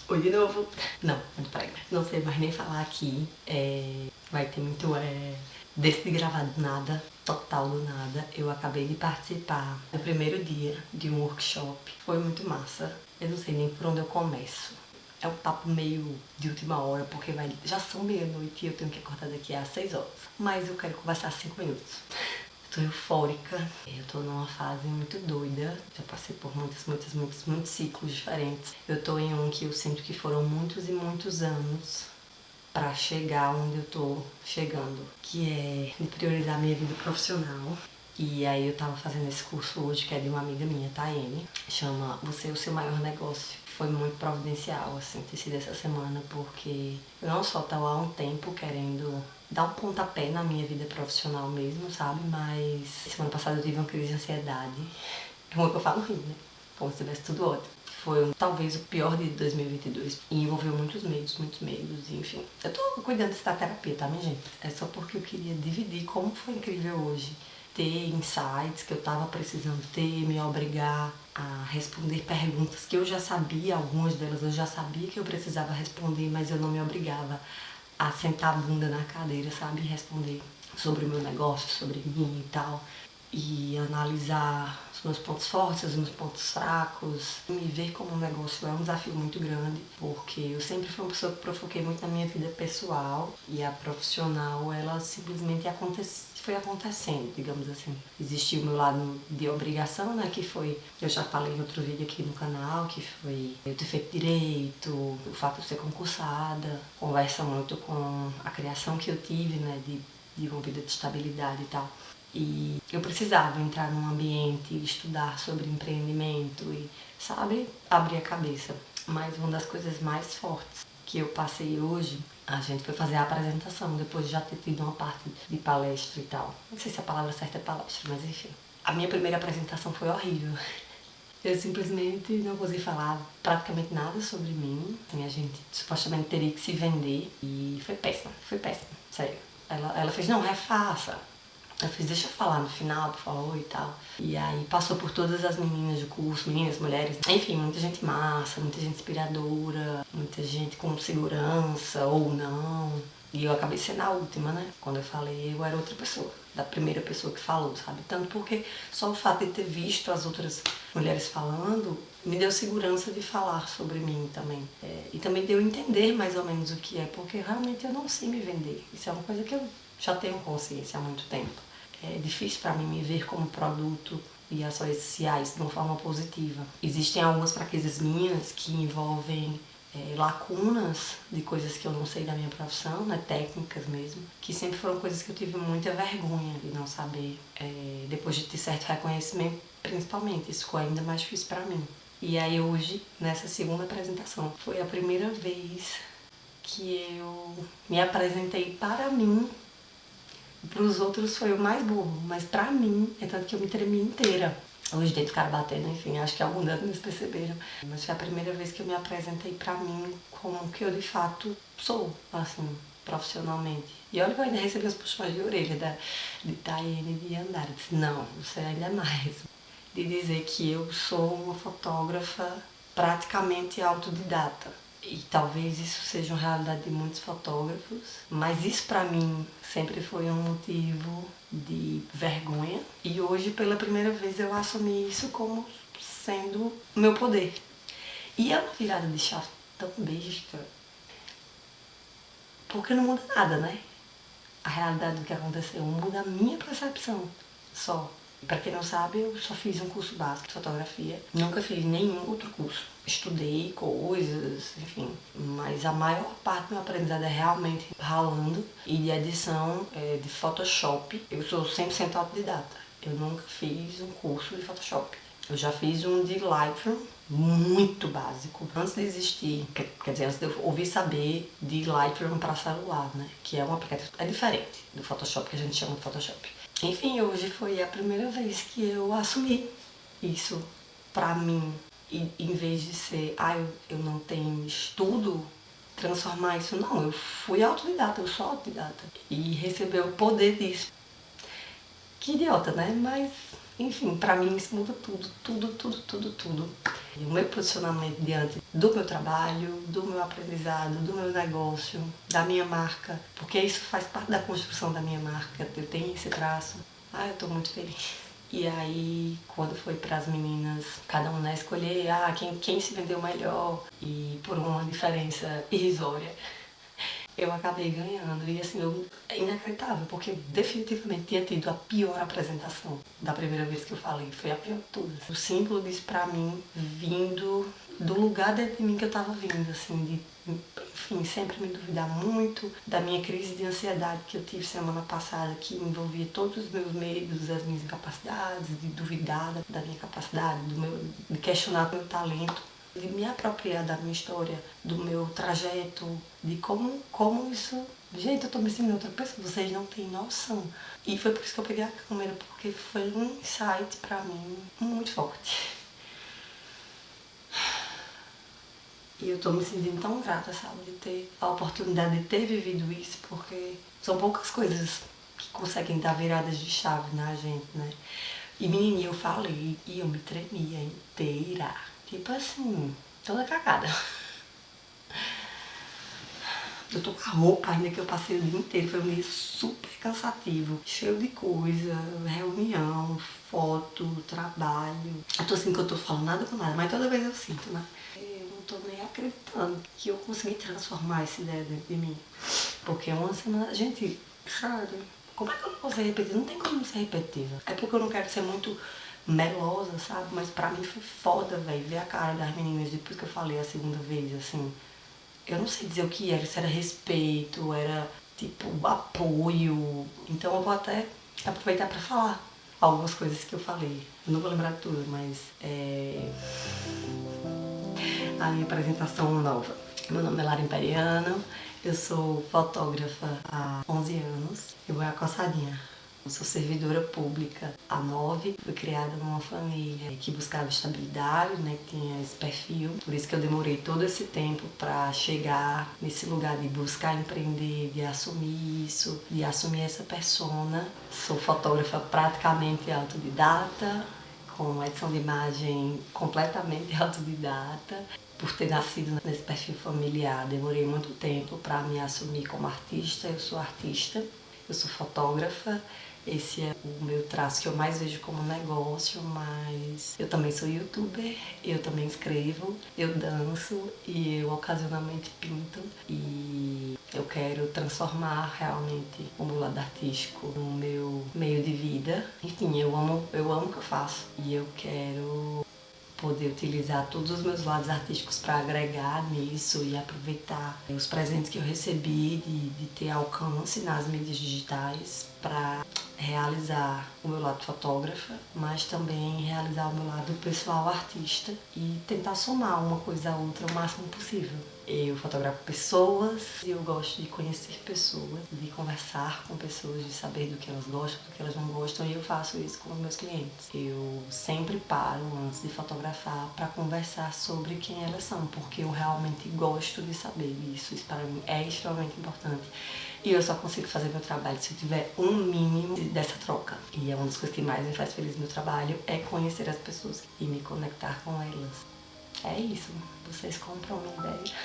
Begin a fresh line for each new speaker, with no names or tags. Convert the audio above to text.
Oi de novo. Não, peraí. Não sei mais nem falar aqui. Vai ter muito desse de gravar do nada, total do nada. Eu acabei de participar do primeiro dia de um workshop. Foi muito massa. Eu não sei nem por onde eu começo. É um papo meio de última hora, porque já são meia-noite e eu tenho que acordar daqui às 6 horas. Mas eu quero conversar 5 minutos. Tô eufórica, eu tô numa fase muito doida, já passei por muitos ciclos diferentes. Eu tô em um que eu sinto que foram muitos e muitos anos pra chegar onde eu tô chegando, que é de priorizar minha vida profissional. E aí eu tava fazendo esse curso hoje, que é de uma amiga minha, Tayene, chama Você é o Seu Maior Negócio. Foi muito providencial, assim, ter sido essa semana, porque eu não só tava há um tempo querendo dar um pontapé na minha vida profissional mesmo, sabe? Mas semana passada eu tive uma crise de ansiedade. É como que eu falo rindo, né? Como se tivesse tudo ótimo. Foi talvez o pior de 2022 e envolveu muitos medos, enfim. Eu tô cuidando dessa terapia, tá, minha gente? É só porque eu queria dividir como foi incrível hoje ter insights que eu tava precisando ter, me obrigar a responder perguntas que eu já sabia, algumas delas eu já sabia que eu precisava responder, mas eu não me obrigava a sentar a bunda na cadeira, sabe? E responder sobre o meu negócio, sobre mim e tal. E analisar os meus pontos fortes, os meus pontos fracos. Me ver como um negócio é um desafio muito grande, porque eu sempre fui uma pessoa que provoquei muito na minha vida pessoal e a profissional, ela simplesmente foi acontecendo, digamos assim. Existiu o meu lado de obrigação, né, que foi, eu já falei em outro vídeo aqui no canal, que foi eu ter feito direito, o fato de ser concursada, conversa muito com a criação que eu tive, né, de uma vida de estabilidade e tal. E eu precisava entrar num ambiente, estudar sobre empreendimento e, sabe, abrir a cabeça. Mas uma das coisas mais fortes que eu passei hoje, a gente foi fazer a apresentação, depois de já ter tido uma parte de palestra e tal. Não sei se a palavra certa é palestra, mas enfim. A minha primeira apresentação foi horrível. Eu simplesmente não consegui falar praticamente nada sobre mim. Assim, a gente supostamente teria que se vender e foi péssimo, sério. Ela fez, não, refaça. Eu fiz, deixa eu falar no final, por favor, e tal. E aí passou por todas as meninas do curso, meninas, mulheres, enfim, muita gente massa, muita gente inspiradora, muita gente com segurança ou não. E eu acabei sendo a última, né? Quando eu falei, eu era outra pessoa, da primeira pessoa que falou, sabe? Tanto porque só o fato de ter visto as outras mulheres falando me deu segurança de falar sobre mim também. E também deu entender mais ou menos o que é, porque realmente eu não sei me vender. Isso é uma coisa que eu já tenho consciência há muito tempo. É difícil para mim me ver como produto e ações sociais de uma forma positiva. Existem algumas fraquezas minhas que envolvem lacunas de coisas que eu não sei da minha profissão, né, técnicas mesmo, que sempre foram coisas que eu tive muita vergonha de não saber, depois de ter certo reconhecimento, principalmente, isso ficou ainda mais difícil para mim. E aí hoje, nessa segunda apresentação, foi a primeira vez que eu me apresentei para mim. Para os outros foi o mais burro, mas pra mim, é tanto que eu me tremi inteira. Os dedos ficaram batendo, enfim, acho que alguns deles perceberam. Mas foi a primeira vez que eu me apresentei pra mim como que eu de fato sou, assim, profissionalmente. E olha que eu ainda recebi os puxões de orelha de Tayene de Andara. Eu disse, não, você ainda mais. De dizer que eu sou uma fotógrafa praticamente autodidata. E talvez isso seja uma realidade de muitos fotógrafos, mas isso pra mim sempre foi um motivo de vergonha. E hoje, pela primeira vez, eu assumi isso como sendo o meu poder. E é uma virada de chave tão besta, porque não muda nada, né? A realidade do que aconteceu muda a minha percepção só. Pra quem não sabe, eu só fiz um curso básico de fotografia, nunca fiz nenhum outro curso. Estudei coisas, enfim, mas a maior parte do meu aprendizado é realmente ralando e de edição, de Photoshop. Eu sou 100% autodidata, eu nunca fiz um curso de Photoshop. Eu já fiz um de Lightroom, muito básico, antes de existir, quer dizer, antes de eu ouvir saber de Lightroom para celular, né? Que é um aplicativo, é diferente do Photoshop, que a gente chama de Photoshop. Enfim, hoje foi a primeira vez que eu assumi isso pra mim. E em vez de ser, eu não tenho estudo, transformar isso, não, eu fui autodidata, eu sou autodidata. E receber o poder disso. Que idiota, né? Mas, enfim, pra mim isso muda tudo. o meu posicionamento diante do meu trabalho, do meu aprendizado, do meu negócio, da minha marca, porque isso faz parte da construção da minha marca, eu tenho esse traço. Eu tô muito feliz. E aí, quando foi para as meninas, cada uma escolher quem se vendeu melhor, e por uma diferença irrisória, eu acabei ganhando. E assim, é inacreditável, porque eu definitivamente tinha tido a pior apresentação da primeira vez que eu falei. Foi a pior de todas. O símbolo disso pra mim, vindo do lugar dentro de mim que eu tava vindo, assim, enfim, sempre me duvidar muito da minha crise de ansiedade que eu tive semana passada, que envolvia todos os meus medos, as minhas incapacidades, de duvidar da minha capacidade, de questionar o meu talento, de me apropriar da minha história, do meu trajeto, de como isso... Gente, eu tô me sentindo outra pessoa, vocês não têm noção. E foi por isso que eu peguei a câmera, porque foi um insight pra mim muito forte. E eu tô me sentindo tão grata, sabe, de ter a oportunidade de ter vivido isso, porque são poucas coisas que conseguem dar viradas de chave na gente, né? E menininha, eu falei e eu me tremia inteira. Tipo assim, toda cagada. Eu tô com a roupa ainda que eu passei o dia inteiro, foi um dia super cansativo, cheio de coisa, reunião, foto, trabalho. Eu tô assim que eu tô falando nada com nada, mas toda vez eu sinto, né? Eu não tô nem acreditando que eu consegui transformar essa ideia dentro de mim. Porque uma semana, gente, sabe, como é que eu não vou ser repetitiva? Não tem como ser repetitiva. É porque eu não quero ser muito melosa, sabe? Mas pra mim foi foda, velho, ver a cara das meninas depois que eu falei a segunda vez, assim. Eu não sei dizer o que era, se era respeito, era tipo apoio. Então eu vou até aproveitar pra falar algumas coisas que eu falei. Eu não vou lembrar de tudo, mas a minha apresentação nova. Meu nome é Lara Imperiano, eu sou fotógrafa há 11 anos. Eu vou a Coçadinha. Eu sou servidora pública há 9, fui criada numa família que buscava estabilidade, né, que tinha esse perfil. Por isso que eu demorei todo esse tempo para chegar nesse lugar de buscar empreender, de assumir isso, de assumir essa persona. Sou fotógrafa praticamente autodidata, com edição de imagem completamente autodidata. Por ter nascido nesse perfil familiar, demorei muito tempo para me assumir como artista. Eu sou artista, eu sou fotógrafa. Esse é o meu traço que eu mais vejo como negócio, mas eu também sou youtuber, eu também escrevo, eu danço e eu ocasionalmente pinto. E eu quero transformar realmente o meu lado artístico no meu meio de vida. Enfim, eu amo o que eu faço e eu quero poder utilizar todos os meus lados artísticos para agregar nisso e aproveitar os presentes que eu recebi de ter alcance nas mídias digitais para realizar o meu lado fotógrafa, mas também realizar o meu lado pessoal artista e tentar somar uma coisa a outra o máximo possível. Eu fotografo pessoas e eu gosto de conhecer pessoas, de conversar com pessoas, de saber do que elas gostam, do que elas não gostam, e eu faço isso com os meus clientes. Eu sempre paro antes de fotografar para conversar sobre quem elas são, porque eu realmente gosto de saber isso. Isso para mim é extremamente importante. E eu só consigo fazer meu trabalho se eu tiver um mínimo dessa troca. E é uma das coisas que mais me faz feliz no meu trabalho, é conhecer as pessoas e me conectar com elas. É isso, vocês compram uma ideia?